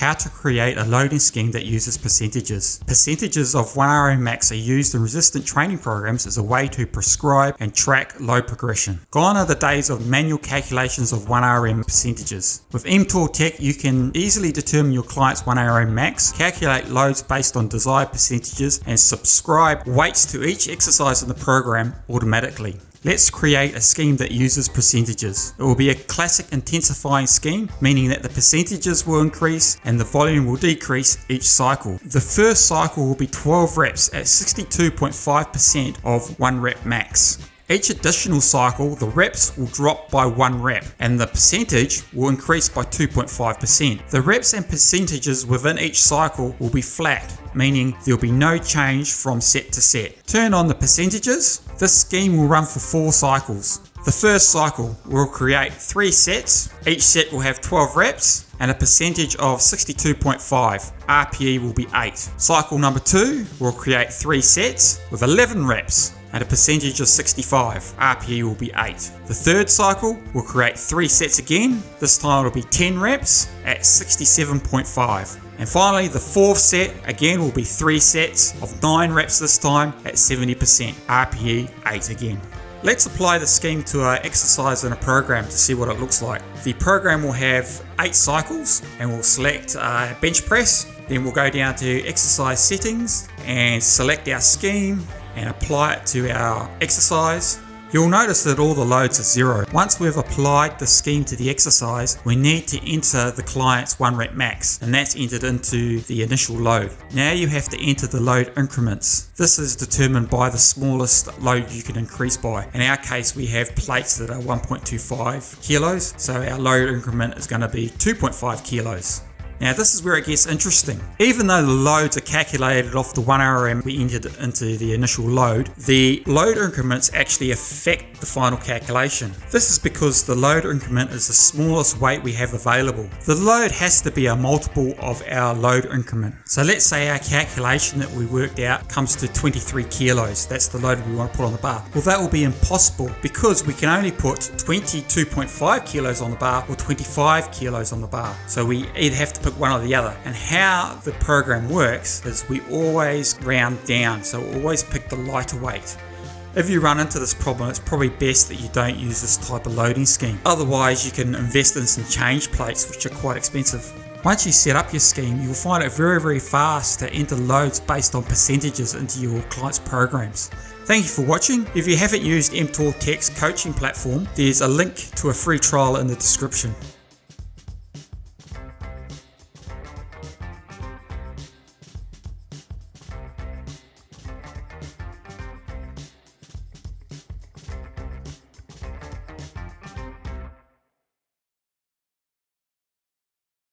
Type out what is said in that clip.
How to create a loading scheme that uses percentages. Percentages of 1RM max are used in resistant training programs as a way to prescribe and track load progression. Gone are the days of manual calculations of 1RM percentages. With mTOR tech, you can easily determine your client's 1RM max, calculate loads based on desired percentages, and subscribe weights to each exercise in the program automatically. Let's create a scheme that uses percentages. It will be a classic intensifying scheme, meaning that the percentages will increase and the volume will decrease each cycle. The first cycle will be 12 reps at 62.5% of 1 rep max. Each additional cycle, the reps will drop by 1 rep and the percentage will increase by 2.5%. The reps and percentages within each cycle will be flat, meaning there will be no change from set to set. Turn on the percentages. This scheme will run for 4 cycles. The first cycle will create 3 sets. Each set will have 12 reps and a percentage of 62.5. RPE will be 8. Cycle number 2 will create 3 sets with 11 reps and a percentage of 65. RPE will be 8. The third cycle will create 3 sets again. This time it will be 10 reps at 67.5. And finally, the fourth set again will be 3 sets of 9 reps this time at 70%. RPE 8 again. Let's apply the scheme to our exercise in a program to see what it looks like. The program will have 8 cycles and we'll select bench press. Then we'll go down to exercise settings and select our scheme and apply it to our exercise. You'll notice that all the loads are 0. Once we've applied the scheme to the exercise, we need to enter the client's 1 rep max, and that's entered into the initial load. Now you have to enter the load increments. This is determined by the smallest load you can increase by. In our case, we have plates that are 1.25 kilos, so our load increment is going to be 2.5 kilos. Now this is where it gets interesting. Even though the loads are calculated off the 1RM we entered into the initial load, the load increments actually affect the final calculation. This is because the load increment is the smallest weight we have available. The load has to be a multiple of our load increment. So let's say our calculation that we worked out comes to 23 kilos. That's the load we want to put on the bar. Well, that will be impossible because we can only put 22.5 kilos on the bar or 25 kilos on the bar. So we either have to put one or the other. And how the program works is we always round down, so always pick the lighter weight. If you run into this problem, it's probably best that you don't use this type of loading scheme. Otherwise, you can invest in some change plates, which are quite expensive. Once you set up your scheme, you'll find it very fast to enter loads based on percentages into your client's programs. Thank you for watching. If you haven't used mTOR Tech's coaching platform, there's a link to a free trial in the description.